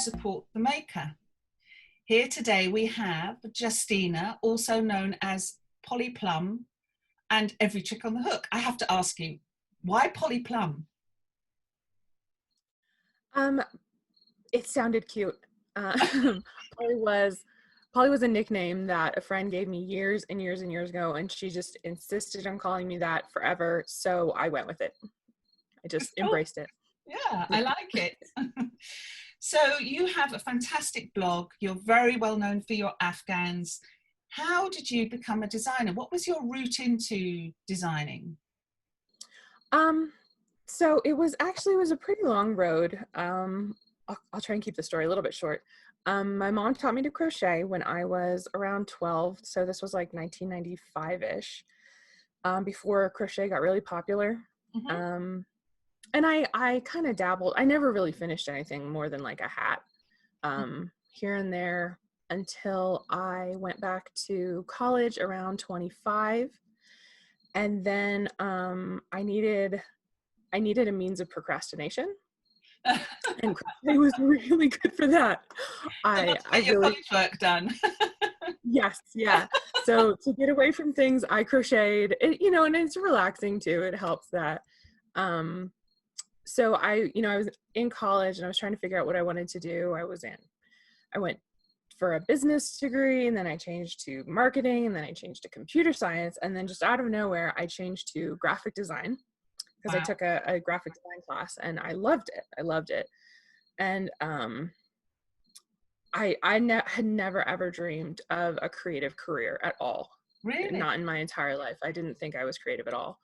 support the maker. Here today we have Justina, also known as Polly Plum, and Every Trick on the Hook. I have to ask you, why Polly Plum? It sounded cute. Polly was a nickname that a friend gave me years and years and years ago, and she just insisted on calling me that forever. So I went with it. I just embraced it. Yeah, I like it. So you have a fantastic blog. You're very well known for your Afghans. How did you become a designer? What was your route into designing? So it was a pretty long road. I'll try and keep the story a little bit short. My mom taught me to crochet when I was around 12. So this was like 1995-ish, before crochet got really popular. Mm-hmm. And I kind of dabbled. I never really finished anything more than like a hat, here and there, until I went back to college around 25. And then I needed a means of procrastination. And crochet was really good for that. So not to get your college work done. Yes, yeah. So to get away from things, I crocheted. It, and it's relaxing too. It helps that. So I was in college and I was trying to figure out what I wanted to do. I went for a business degree, and then I changed to marketing, and then I changed to computer science, and then just out of nowhere, I changed to graphic design because Wow. I took a graphic design class, and I loved it. And I had never ever dreamed of a creative career at all. Really? Not in my entire life. I didn't think I was creative at all.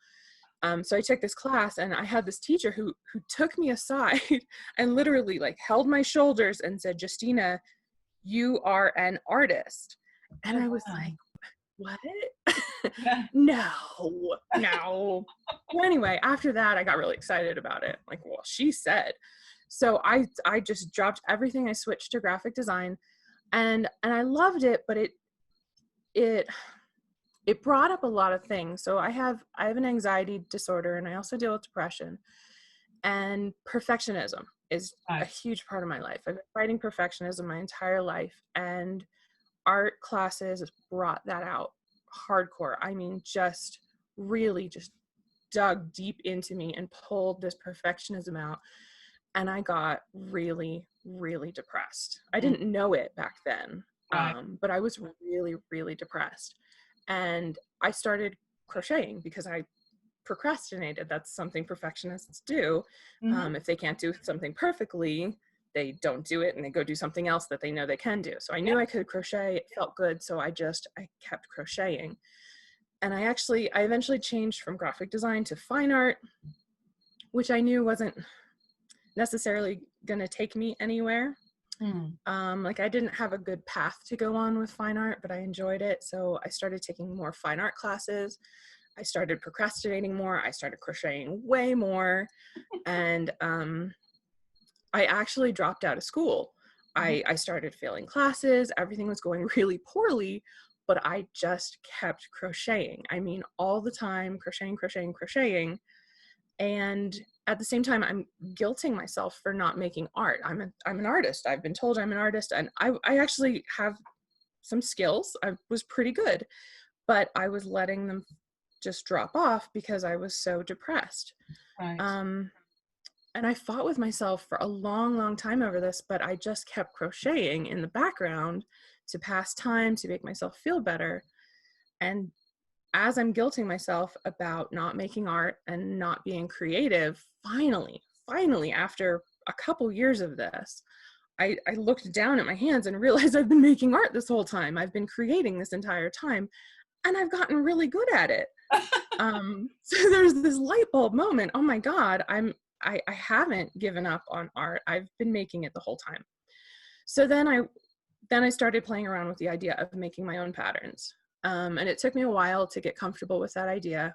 So I took this class, and I had this teacher who took me aside and literally like held my shoulders and said, "Justina, you are an artist." And I was like, "What?" Yeah. No. Well, anyway, after that, I got really excited about it. Like, well, she said. So I just dropped everything. I switched to graphic design, and I loved it, but it brought up a lot of things. So I have an anxiety disorder, and I also deal with depression, and perfectionism is a huge part of my life. I've been fighting perfectionism my entire life, and art classes brought that out hardcore. I mean, just really just dug deep into me and pulled this perfectionism out. And I got really, really depressed. I didn't know it back then, but I was really, really depressed. And I started crocheting because I procrastinated. That's something perfectionists do. Mm-hmm. If they can't do something perfectly, they don't do it, and they go do something else that they know they can do. So I knew I could crochet. It felt good. So I kept crocheting. And I eventually changed from graphic design to fine art, which I knew wasn't necessarily going to take me anywhere. Like I didn't have a good path to go on with fine art, but I enjoyed it. So I started taking more fine art classes. I started procrastinating more. I started crocheting way more. And I actually dropped out of school. I started failing classes. Everything was going really poorly, but I just kept crocheting. I mean, all the time, crocheting. And at the same time, I'm guilting myself for not making art. I'm an artist. I've been told I'm an artist, and I actually have some skills. I was pretty good, but I was letting them just drop off because I was so depressed. And I fought with myself for a long, long time over this, but I just kept crocheting in the background to pass time, to make myself feel better. And as I'm guilting myself about not making art and not being creative, finally, after a couple years of this, I looked down at my hands and realized I've been making art this whole time. I've been creating this entire time, and I've gotten really good at it. So there's this light bulb moment. Oh my God, I haven't given up on art. I've been making it the whole time. So then I started playing around with the idea of making my own patterns. And it took me a while to get comfortable with that idea.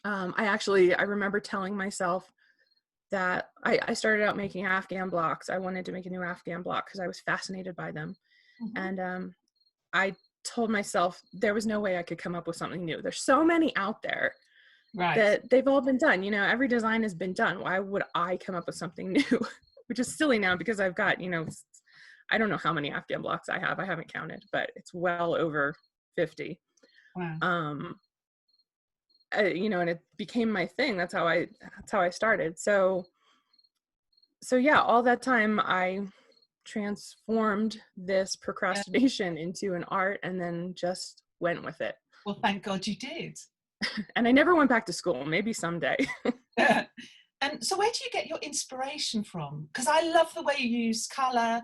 I remember telling myself that I started out making Afghan blocks. I wanted to make a new Afghan block because I was fascinated by them. And I told myself there was no way I could come up with something new. There's so many out there that they've all been done. Every design has been done. Why would I come up with something new? which is silly now because I've got, I don't know how many Afghan blocks I have. I haven't counted, but it's well over 50. Wow. Um, and it became my thing. That's how I started. So yeah, all that time I transformed this Yeah. procrastination into an art and then just went with it. Well, thank God you did. And I never went back to school, maybe someday. And so where do you get your inspiration from? Because I love the way you use colour,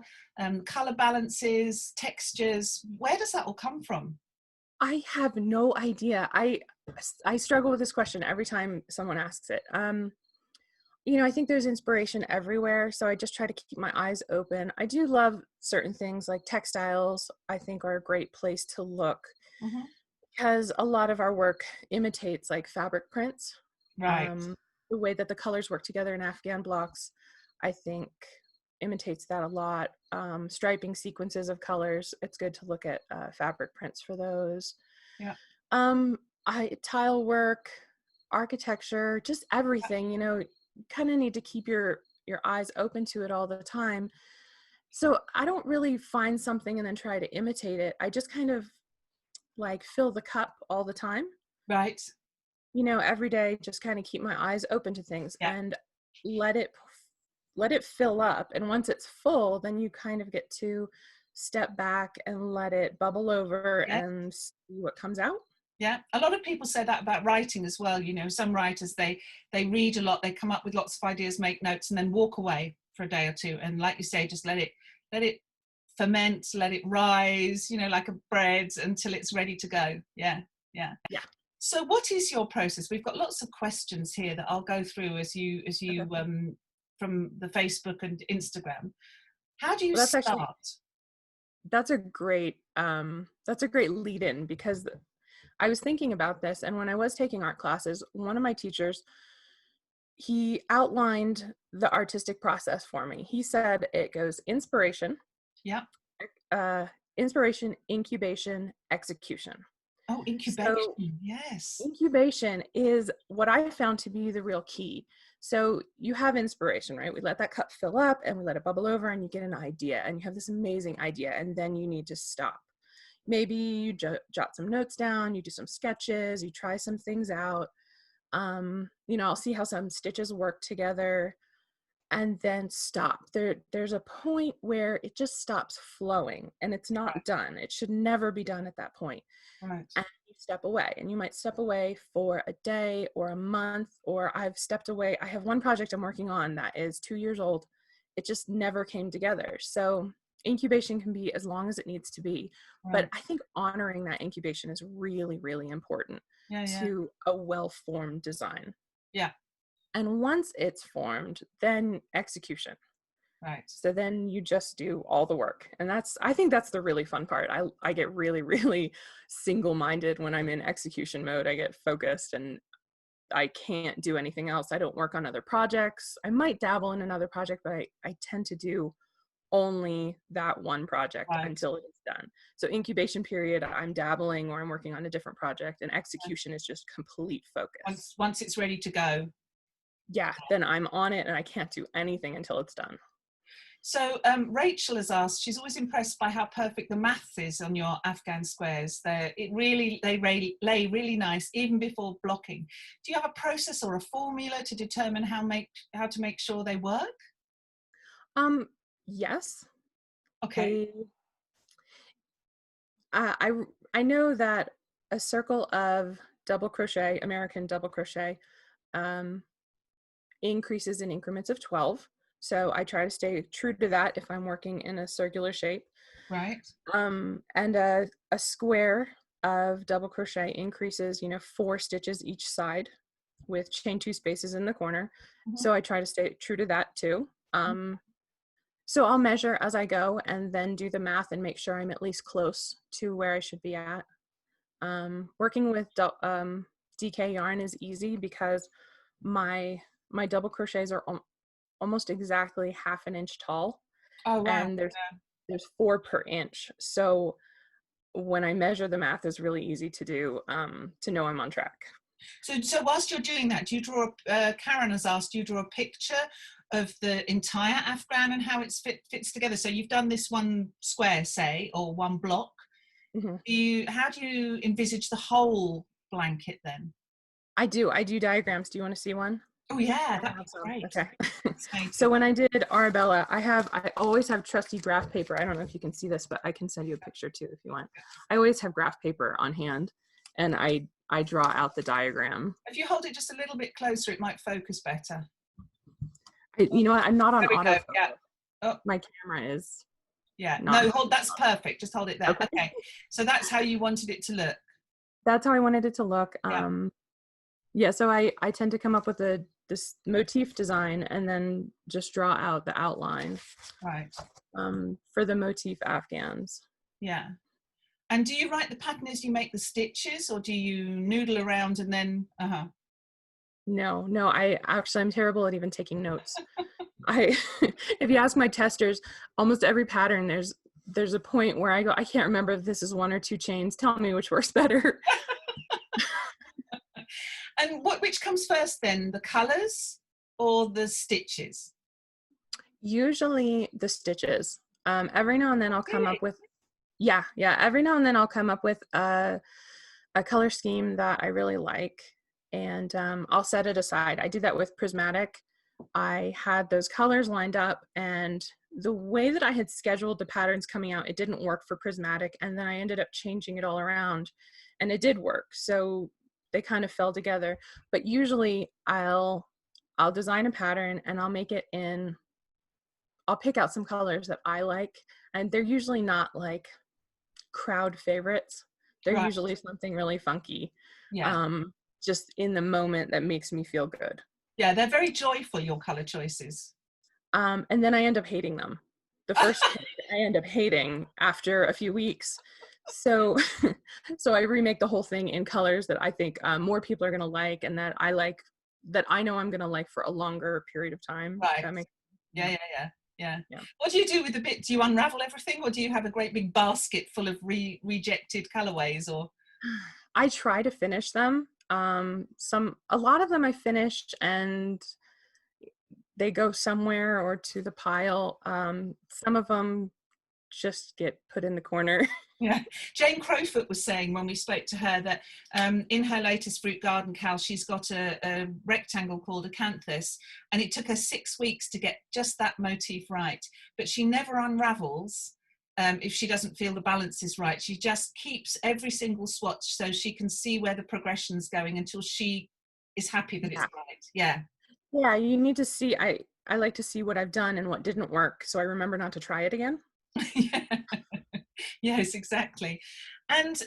colour balances, textures. Where does that all come from? I have no idea. I struggle with this question every time someone asks it. I think there's inspiration everywhere, so I just try to keep my eyes open. I do love certain things like textiles, I think are a great place to look Hmm. because a lot of our work imitates like fabric prints. Right. Um, the way that the colors work together in Afghan blocks, I think imitates that a lot. Striping sequences of colors, it's good to look at fabric prints for those. Yeah. Um, tile work, architecture, just everything, kind of need to keep your eyes open to it all the time. So I don't really find something and then try to imitate it. I just kind of like fill the cup all the time. Right. Every day just kind of keep my eyes open to things Yeah. and let it let it fill up. And once it's full, then you kind of get to step back and let it bubble over Yeah. and see what comes out. Yeah. A lot of people say that about writing as well. Some writers, they read a lot, they come up with lots of ideas, make notes, and then walk away for a day or two. And like you say, just let it ferment, let it rise, like a bread until it's ready to go. Yeah. Yeah. Yeah. So what is your process? We've got lots of questions here that I'll go through as you Okay. from the Facebook and Instagram. How do you Well, start? that's a great lead in because I was thinking about this, and when I was taking art classes, one of my teachers, he outlined the artistic process for me. He said it goes inspiration, Yeah. uh, inspiration, incubation, execution. Oh, So incubation. Yes. incubation is what I found to be the real key. So you have inspiration, right? We let that cup fill up and we let it bubble over and you get an idea and you have this amazing idea and then you need to stop. Maybe you jot some notes down, you do some sketches, you try some things out. I'll see how some stitches work together and then stop. There's a point where it just stops flowing and it's not Right. done. It should never be done at that point. Right. And you step away, and you might step away for a day or a month, or I've stepped away. I have one project I'm working on that is 2 years old. It just never came together. So incubation can be as long as it needs to be, but Right. I think honoring that incubation is really, really important Yeah. Yeah. to a well-formed design. Yeah. And once it's formed, then execution. Right. So then you just do all the work. And I think that's the really fun part. I get really, really single-minded when I'm in execution mode. I get focused and I can't do anything else. I don't work on other projects. I might dabble in another project, but I tend to do only that one project Right. until it's done. So incubation period, I'm dabbling or I'm working on a different project, and execution is just complete focus. Once it's ready to go. Yeah, then I'm on it and I can't do anything until it's done. So Rachel has asked, she's always impressed by how perfect the maths is on your Afghan squares. They lay really nice even before blocking. Do you have a process or a formula to determine how to make sure they work? Um, yes, Okay. they I I know that a circle of double crochet, American double crochet, um, increases in increments of 12. So I try to stay true to that if I'm working in a circular shape. Right. And a square of double crochet increases, 4 stitches each side with chain 2 spaces in the corner. Mhm. So I try to stay true to that too. So I'll measure as I go and then do the math and make sure I'm at least close to where I should be at. Working with DK yarn is easy because my double crochets are almost exactly half an inch tall, Oh, wow. and there's 4 per inch. So when I measure the math is really easy to do, to know I'm on track. So whilst you're doing that, do you draw, Karen has asked, do you draw a picture of the entire Afghan and how it fits together? So you've done this one square, say, or one block. Mm-hmm. How do you envisage the whole blanket then? I do diagrams. Do you want to see one? Oh yeah, I that'd be have some. great. Okay. So Fascinating. when I did Arabella, I always have trusty graph paper. I don't know if you can see this, but I can send you a picture too if you want. I always have graph paper on hand, and I draw out the diagram. If you hold it just a little bit closer, it might focus better. You know what? I'm not on There we go. autofocus. Yeah. Oh, My camera is yeah. not. No, hold. That's perfect. Just hold it there. Okay. Okay. So that's how you wanted it to look. That's how I wanted it to look. Yeah. Yeah. So I tend to come up with this motif design and then just draw out the outline. Right. For the motif Afghans. Yeah. And do you write the pattern as you make the stitches, or do you noodle around and then? No, I'm terrible at even taking notes. If you ask my testers, almost every pattern there's a point where I go, I can't remember if this is 1 or 2 chains. Tell me which works better. And which comes first then, the colors or the stitches? Usually the stitches. Every now and then I'll come Really? up with, yeah. Every now and then I'll come up with a color scheme that I really like, and I'll set it aside. I did that with prismatic. I had those colors lined up, and the way that I had scheduled the patterns coming out, it didn't work for prismatic, and then I ended up changing it all around, and it did work. So they kind of fell together. But usually I'll design a pattern and I'll pick out some colors that I like, and they're usually not like crowd favorites. They're Right. usually something really funky, Yeah. just in the moment that makes me feel good. Yeah, they're very joyful, your color choices. And then I end up hating them. The first I end up hating after a few weeks. So, so I remake the whole thing in colors that I think more people are going to like, and that I like, that I know I'm going to like for a longer period of time. Right. That makes, Yeah. yeah. What do you do with the bit? Do you unravel everything, or do you have a great big basket full of rejected colorways? Or I try to finish them. A lot of them I finished and they go somewhere or to the pile. Some of them just get put in the corner. yeah, Jane Crowfoot was saying when we spoke to her that in her latest fruit garden, Cal, she's got a rectangle called acanthus, and it took her 6 weeks to get just that motif right. But she never unravels if she doesn't feel the balance is right. She just keeps every single swatch so she can see where the progression's going until she is happy that it's Yeah. right. Yeah. Yeah, you need to see, I like to see what I've done and what didn't work, so I remember not to try it again. Yeah. Yes, exactly. And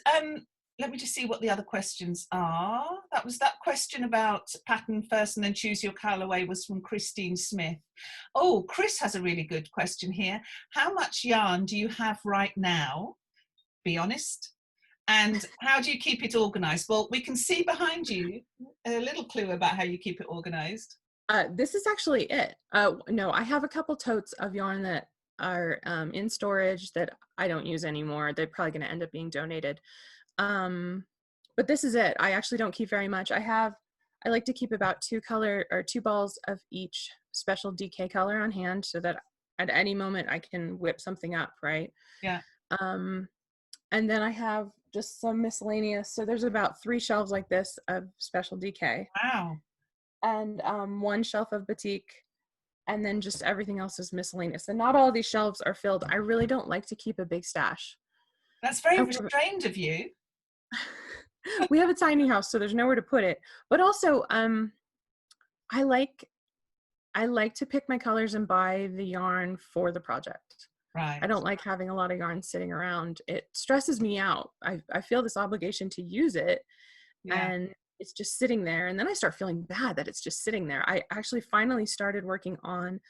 let me just see what the other questions are. That was that question about pattern first and then choose your colorway was from Christine Smith. Oh, Chris has a really good question here. How much yarn do you have right now? Be honest. And how do you keep it organized? Well, we can see behind you a little clue about how you keep it organized. This is actually it. No, I have a couple totes of yarn that are in storage that I don't use anymore. They're probably going to end up being donated. But this is it. I actually don't keep very much. I like to keep about 2 balls of each special DK color on hand so that at any moment I can whip something up, right? Yeah. And then I have just some miscellaneous. So there's about 3 shelves like this of special DK. Wow. And 1 shelf of batik, and then just everything else is miscellaneous. And not all of these shelves are filled. I really don't like to keep a big stash. That's very restrained of you. We have a tiny house, so there's nowhere to put it. But also, I like to pick my colors and buy the yarn for the project. Right. I don't like having a lot of yarn sitting around. It stresses me out. I feel this obligation to use it, Yeah. and it's just sitting there. And then I start feeling bad that it's just sitting there. I actually finally started working on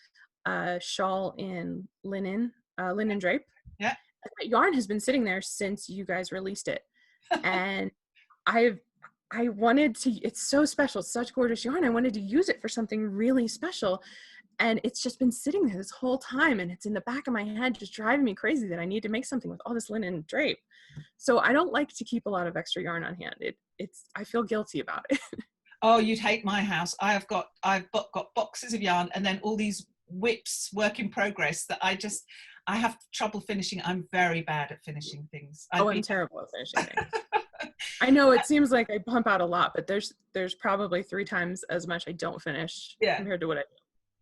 a shawl in linen drape. Yeah. That yarn has been sitting there since you guys released it. And I wanted to, it's so special. It's such gorgeous yarn. I wanted to use it for something really special. And it's just been sitting there this whole time, and it's in the back of my head just driving me crazy that I need to make something with all this linen drape. So I don't like to keep a lot of extra yarn on hand. I feel guilty about it. Oh, you'd hate my house. I've got boxes of yarn and then all these whips, work in progress, that I have trouble finishing. I'm very bad at finishing things. Oh, I'm terrible at finishing things. I know it seems like I pump out a lot, but there's probably 3 times as much I don't finish compared to what I do.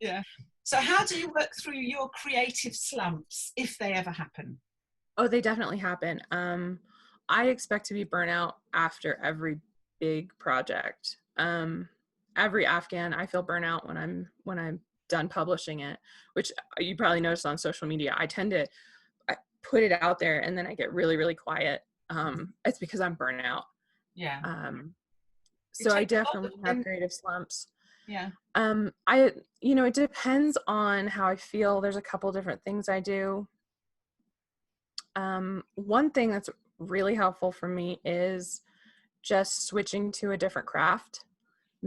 Yeah. So how do you work through your creative slumps, if they ever happen? Oh, they definitely happen. I expect to be burnt out after every big project. Every Afghan, I feel burnout when I'm done publishing it, which you probably noticed on social media. I put it out there and then I get really, really quiet. It's because I'm burnt out. Yeah. So I definitely have creative slumps. Yeah. It depends on how I feel. There's a couple different things I do. One thing that's really helpful for me is just switching to a different craft,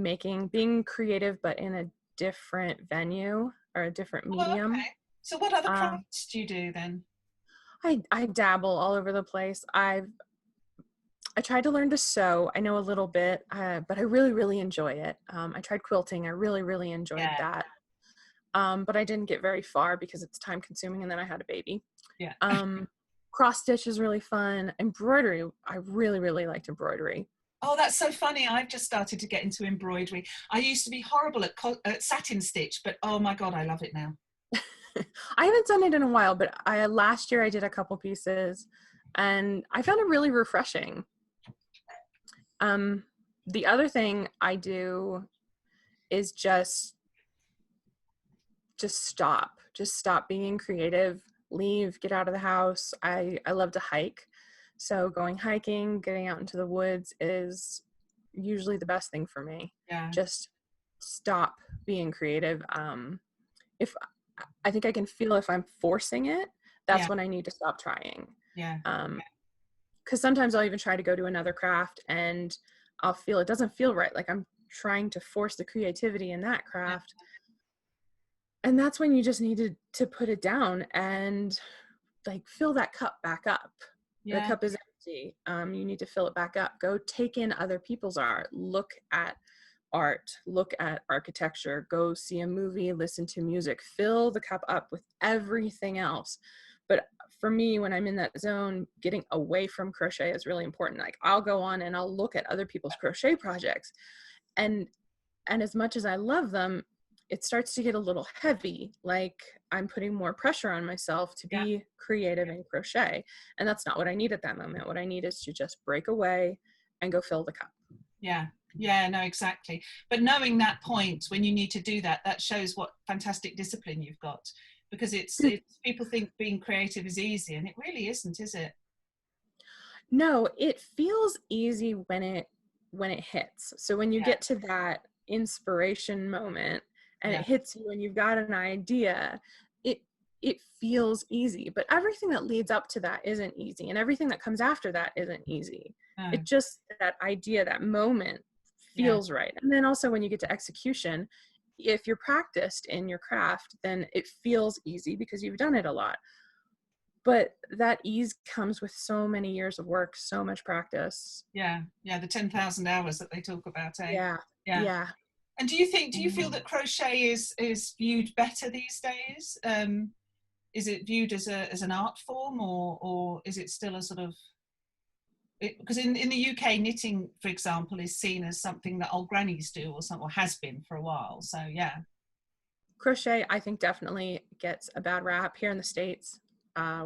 being creative, but in a different venue or a different medium. Okay. So what other crafts do you do then? I dabble all over the place. I tried to learn to sew. I know a little bit, but I really, really enjoy it. I tried quilting. I really, really enjoyed that. But I didn't get very far because it's time consuming, and then I had a baby. Yeah. Cross stitch is really fun. Embroidery, I really, really liked embroidery. Oh, that's so funny. I've just started to get into embroidery. I used to be horrible at satin stitch, but oh my God, I love it now. I haven't done it in a while, but last year I did a couple pieces and I found it really refreshing. The other thing I do is just stop being creative, leave, get out of the house. I love to hike. So going hiking, getting out into the woods is usually the best thing for me. Yeah. Just stop being creative. If I think I can feel if I'm forcing it, that's when I need to stop trying. Yeah. Because sometimes I'll even try to go to another craft and I'll feel it doesn't feel right. Like I'm trying to force the creativity in that craft. And that's when you just need to put it down and like fill that cup back up. The cup is empty. You need to fill it back up. Go take in other people's art. Look at art. Look at architecture. Go see a movie. Listen to music. Fill the cup up with everything else. But for me, when I'm in that zone, getting away from crochet is really important. Like I'll go on and I'll look at other people's crochet projects. And as much as I love them, it starts to get a little heavy, like I'm putting more pressure on myself to be creative in crochet. And that's not what I need at that moment. What I need is to just break away and go fill the cup. Yeah, no, exactly. But knowing that point when you need to do that, that shows what fantastic discipline you've got. Because it's people think being creative is easy, and it really isn't, is it? No, it feels easy when it hits. So when you get to that inspiration moment and it hits you and you've got an idea, it feels easy. But everything that leads up to that isn't easy, and everything that comes after that isn't easy. It just, that idea, that moment feels right. And then also when you get to execution, if you're practiced in your craft, then it feels easy because you've done it a lot. But that ease comes with so many years of work, so much practice. Yeah, the 10,000 hours that they talk about, eh? Yeah. And do you feel that crochet is viewed better these days? Is it viewed as an art form, or is it still a sort of, because in the UK, knitting, for example, is seen as something that old grannies do, or has been for a while. So yeah. Crochet, I think, definitely gets a bad rap here in the States.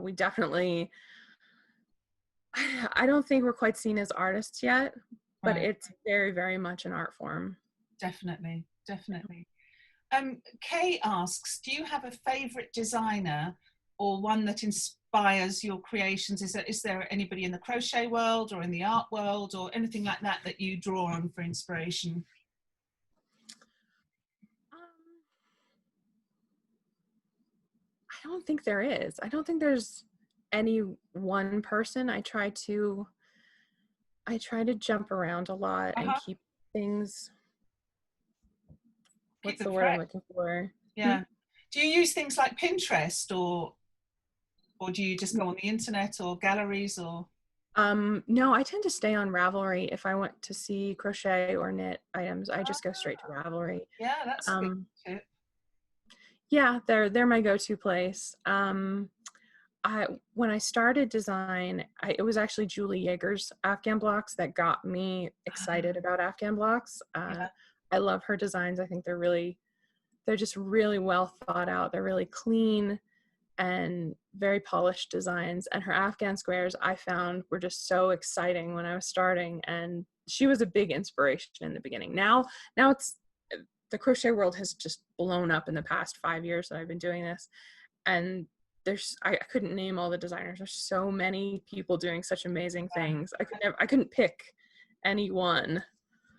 We definitely, I don't think we're quite seen as artists yet, but it's very, very much an art form. Definitely. Kay asks, do you have a favorite designer or one that inspires your creations? Is there anybody in the crochet world or in the art world or anything like that that you draw on for inspiration? I don't think there is. I don't think there's any one person. I try to jump around a lot and keep things. What's the word I'm looking for? Yeah. Do you use things like Pinterest, or do you just go on the internet or galleries or? No, I tend to stay on Ravelry. If I want to see crochet or knit items, I just go straight to Ravelry. Yeah, that's a good Um, tip. yeah, they're my go-to place. When I started design, it was actually Julie Yeager's Afghan blocks that got me excited about Afghan blocks. Yeah, I love her designs. I think they're just really well thought out. They're really clean and very polished designs. And her Afghan squares I found were just so exciting when I was starting. And she was a big inspiration in the beginning. Now it's the crochet world has just blown up in the past 5 years that I've been doing this. And I couldn't name all the designers. There's so many people doing such amazing things. I couldn't pick any one.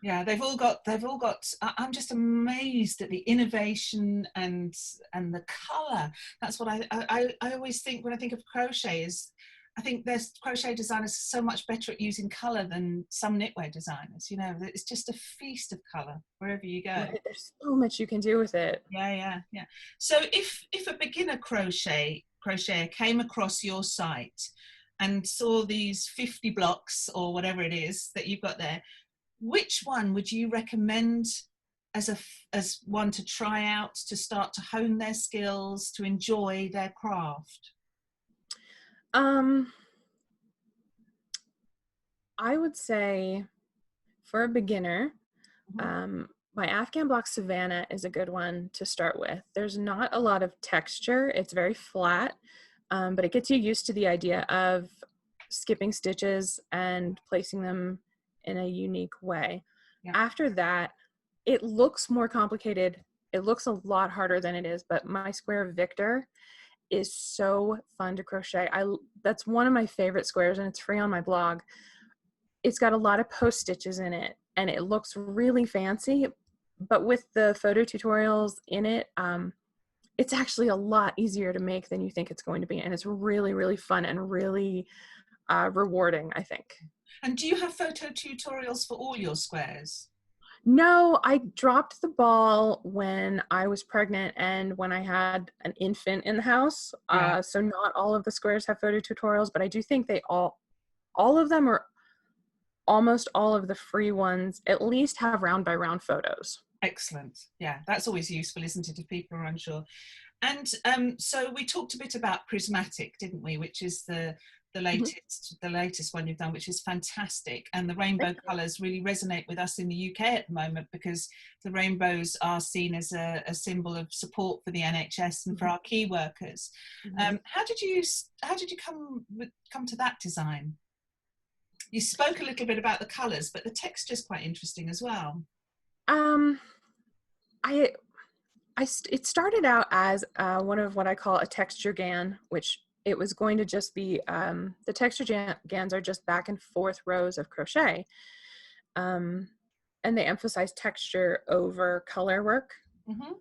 yeah, I'm just amazed at the innovation and the color. That's what I always think when I think of crochet is, I think there's crochet designers so much better at using color than some knitwear designers. You know, it's just a feast of color wherever you go. Right? There's so much you can do with it. Yeah. So if a beginner crocheter came across your site and saw these 50 blocks or whatever it is that you've got there, which one would you recommend as one to try out, to start to hone their skills, to enjoy their craft? Um, I would say for a beginner, Mhm. my Afghan block Savannah is a good one to start with. There's not a lot of texture. It's very flat, but it gets you used to the idea of skipping stitches and placing them in a unique way. Yeah, After that, it looks more complicated. It looks a lot harder than it is, but my square Victor is so fun to crochet. That's one of my favorite squares, and it's free on my blog. It's got a lot of post stitches in it, and it looks really fancy, but with the photo tutorials in it, it's actually a lot easier to make than you think it's going to be, and it's really, really fun and really rewarding, I think. and do you have photo tutorials for all your squares? No, I dropped the ball when I was pregnant and when I had an infant in the house. Yeah, So not all of the squares have photo tutorials, but I do think all of them, or almost all of the free ones, at least have round by round photos. excellent. Yeah, that's always useful, isn't it, if people are unsure. And so we talked a bit about Prismatic, didn't we? Which is Mhm. the latest one you've done, which is fantastic. And the rainbow Thank you. colours really resonate with us in the UK at the moment, because the rainbows are seen as a symbol of support for the NHS and for Mhm. our key workers. Mhm. How did you come to that design? You spoke a little bit about the colours, but the texture is quite interesting as well. Um, I, it started out as one of what I call a texture GAN, which it was going to just be, the texture GANs are just back and forth rows of crochet. Um, and they emphasize texture over color work. Mm-hmm.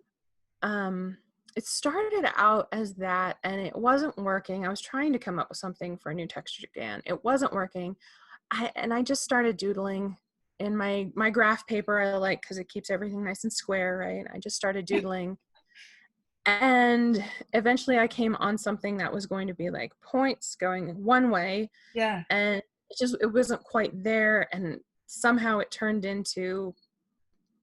Um, it started out as that, and it wasn't working. I was trying to come up with something for a new texture GAN. It wasn't working. I just started doodling in my graph paper. I like, because it keeps everything nice and square, right? I just started doodling, and eventually I came on something that was going to be like points going one way, Yeah, and it wasn't quite there, and somehow it turned into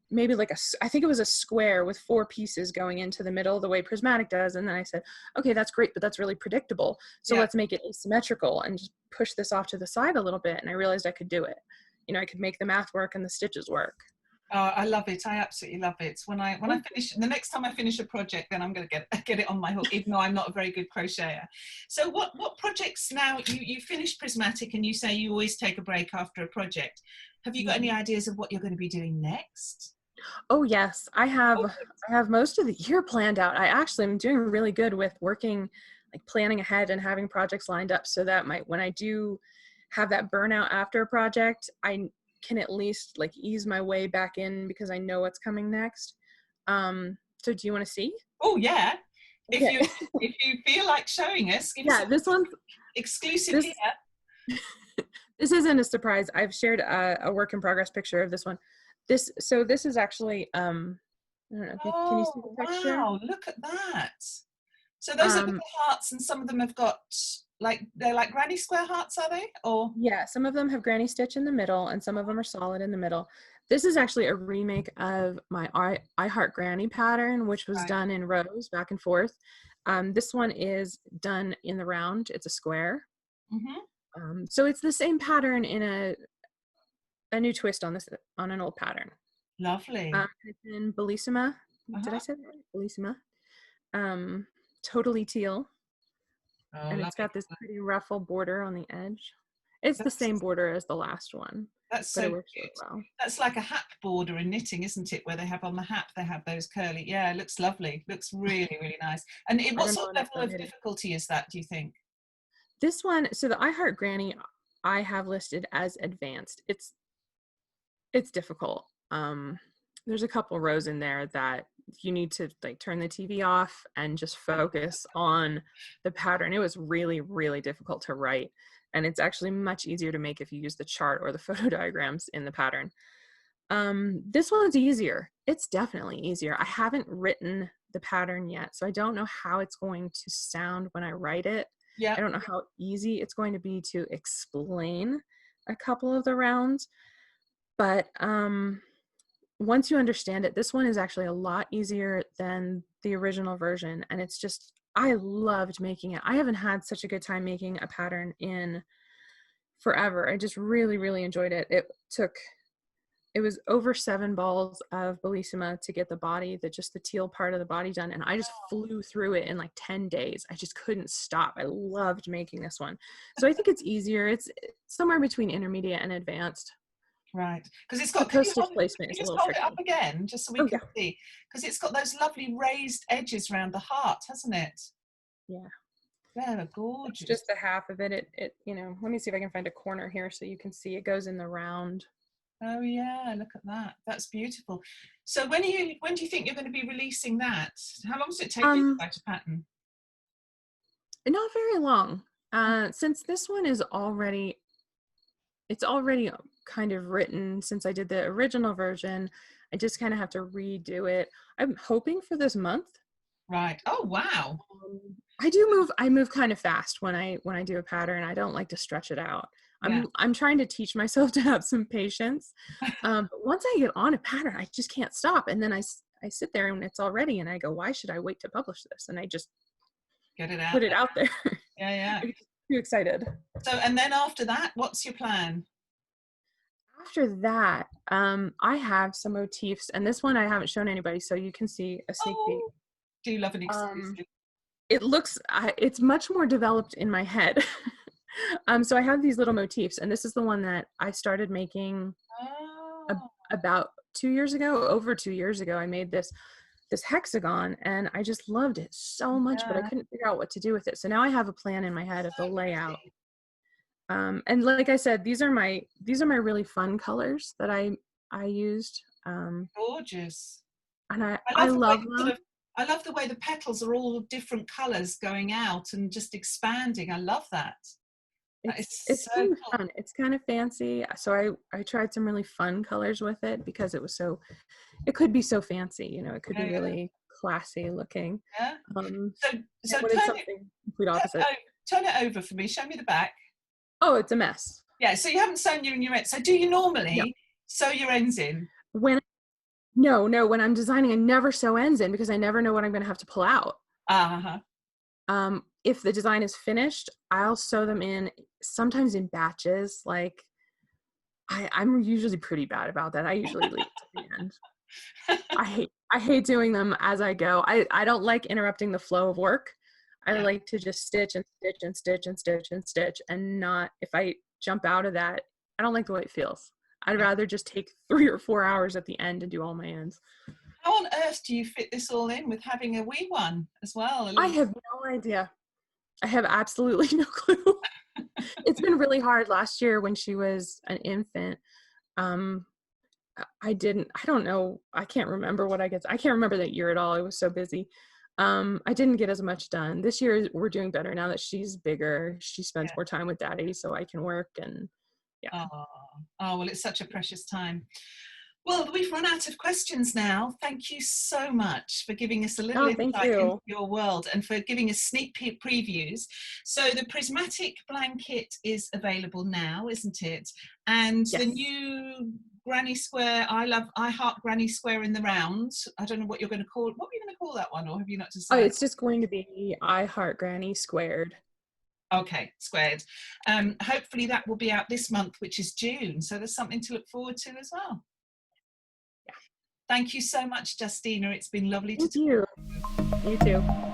maybe like I think it was a square with 4 pieces going into the middle the way Prismatic does. And then I said, okay, that's great, but that's really predictable. So yeah. let's make it asymmetrical and just push this off to the side a little bit. And I realized I could do it. I could make the math work and the stitches work. Oh, I love it. I absolutely love it. When I finish, the next time I finish a project, then I'm going to get it on my hook, even though I'm not a very good crocheter. So what projects now? You finish Prismatic, and you say you always take a break after a project. Have you got any ideas of what you're going to be doing next? Oh yes, I have most of the year planned out. I actually am doing really good with working, like planning ahead and having projects lined up so that when I do have that burnout after a project, I can at least like ease my way back in because I know what's coming next. So do you want to see? Oh yeah. If Okay. you if you feel like showing us, give us Yeah, this one's exclusive here. this this isn't a surprise. I've shared a work in progress picture of this one. This is actually I don't know if you can you see Oh, the texture? wow, look at that. So those are little Um, hearts, and some of them have got like, they're like granny square hearts, are they? Or yeah, some of them have granny stitch in the middle and some of them are solid in the middle. This is actually a remake of my I Heart Granny pattern, which was right. done in rows back and forth. This one is done in the round. It's a square. Mm-hmm. So it's the same pattern in a new twist on this on an old pattern. Lovely. It's in Bellissima. Did I Uh-huh. say that right? Bellissima. Um, totally teal, Oh, and it's lovely got this colour. pretty ruffle border on the edge. It's the That's same border as the last one, that's but so it works really cute. well. That's like a hat border in knitting, isn't it? Where they have on the hat, they have those curly. Yeah, it looks lovely. Looks really, really nice. And I what don't sort know of enough level about of knitting. difficulty is that, do you think? This one, so the I Heart Granny, I have listed as advanced. It's difficult. There's a couple rows in there that you need to like turn the TV off and just focus on the pattern. It was really, really difficult to write. And it's actually much easier to make if you use the chart or the photo diagrams in the pattern. This one's easier. It's definitely easier. I haven't written the pattern yet, so I don't know how it's going to sound when I write it. Yeah. I don't know how easy it's going to be to explain a couple of the rounds, but once you understand it, this one is actually a lot easier than the original version, and it's just I loved making it. I haven't had such a good time making a pattern in forever. I just really, really enjoyed it. It was over 7 balls of Bellissima to get the body, just the teal part of the body done. And I just flew through it in like 10 days. I just couldn't stop. I loved making this one. So I think it's easier. It's somewhere between intermediate and advanced. Right, because it's The got. Can you post stitch hold it? placement Can is you a just little hold it up tricky. again, just so we Oh can yeah. see? Because it's got those lovely raised edges around the heart, hasn't it? Yeah. They're That's gorgeous. just a half of it. Let me see if I can find a corner here so you can see it goes in the round. Oh yeah, look at that. That's beautiful. So when do you think you're going to be releasing that? How long does it take you to Um, write a pattern? Not very long. Since this one is already it's already kind of written since I did the original version. I just kind of have to redo it. I'm hoping for this month. Right. Oh wow. I move kind of fast when I do a pattern. I don't like to stretch it out. Yeah. I'm trying to teach myself to have some patience. But once I get on a pattern, I just can't stop. And then I sit there and it's all ready and I go, why should I wait to publish this? And I just Get it out put it there. out there. Yeah, yeah. I get too excited. So and then after that, what's your plan? After that, I have some motifs, and this one I haven't shown anybody, so you can see a sneak peek. Oh, do you love an Um, exclusive? it's much more developed in my head. So I have these little motifs, and this is the one that I started making Oh, about 2 years ago. Over 2 years ago, I made this hexagon, and I just loved it so much, but I yeah. couldn't figure out what to do with it. So now I have a plan in my head of the So layout. pretty. And like I said, these are my really fun colors that I used, Gorgeous. and I I love the way love sort them. of I love the way the petals are all different colours going out and just expanding. I love that. That is It's so kind of cool. fun. It's kind of fancy. So I tried some really fun colors with it because it could be so fancy. It could Yeah, be yeah, really classy looking. yeah. Um, So I so wanted something complete opposite. turn it over for me. Show me the back. Oh, it's a mess. Yeah. So you haven't sewn your ends. So do you No, normally sew your ends in? when no, when I'm designing, I never sew ends in because I never know what I'm going to have to pull out. Uh-huh. If the design is finished, I'll sew them in sometimes in batches. Like I'm usually pretty bad about that. I usually leave it to the end. I hate doing them as I go. I don't like interrupting the flow of work. I Yeah. like to just stitch and stitch and stitch and stitch and stitch and not if I jump out of that, I don't like the way it feels. I'd Yeah. rather just take 3 or 4 hours at the end and do all my ends. How on earth do you fit this all in with having a wee one as well? A I little. have no idea. I have absolutely no clue. It's been really hard last year when she was an infant. Um, I don't know. I can't remember I can't remember that year at all. I was so busy. I didn't get as much done. This year we're doing better now that she's bigger. She spends Yeah. more time with daddy, so I can work and yeah. Oh, oh, well, it's such a precious time. Well, we've run out of questions now. Thank you so much for giving us a little Oh, thank insight into you. your world and for giving us sneak previews. So the prismatic blanket is available now, isn't it? And the Yes. new Granny Square, I Heart Granny Square in the Round. I don't know what you're going to call it. What are you going to call that one, or have you not Oh, decided? it's just going to be I Heart Granny squared. Okay, squared. Hopefully that will be out this month, which is June. So there's something to look forward to as well. Yeah. Thank you so much, Justina. It's been lovely to Thank talk. you. You too.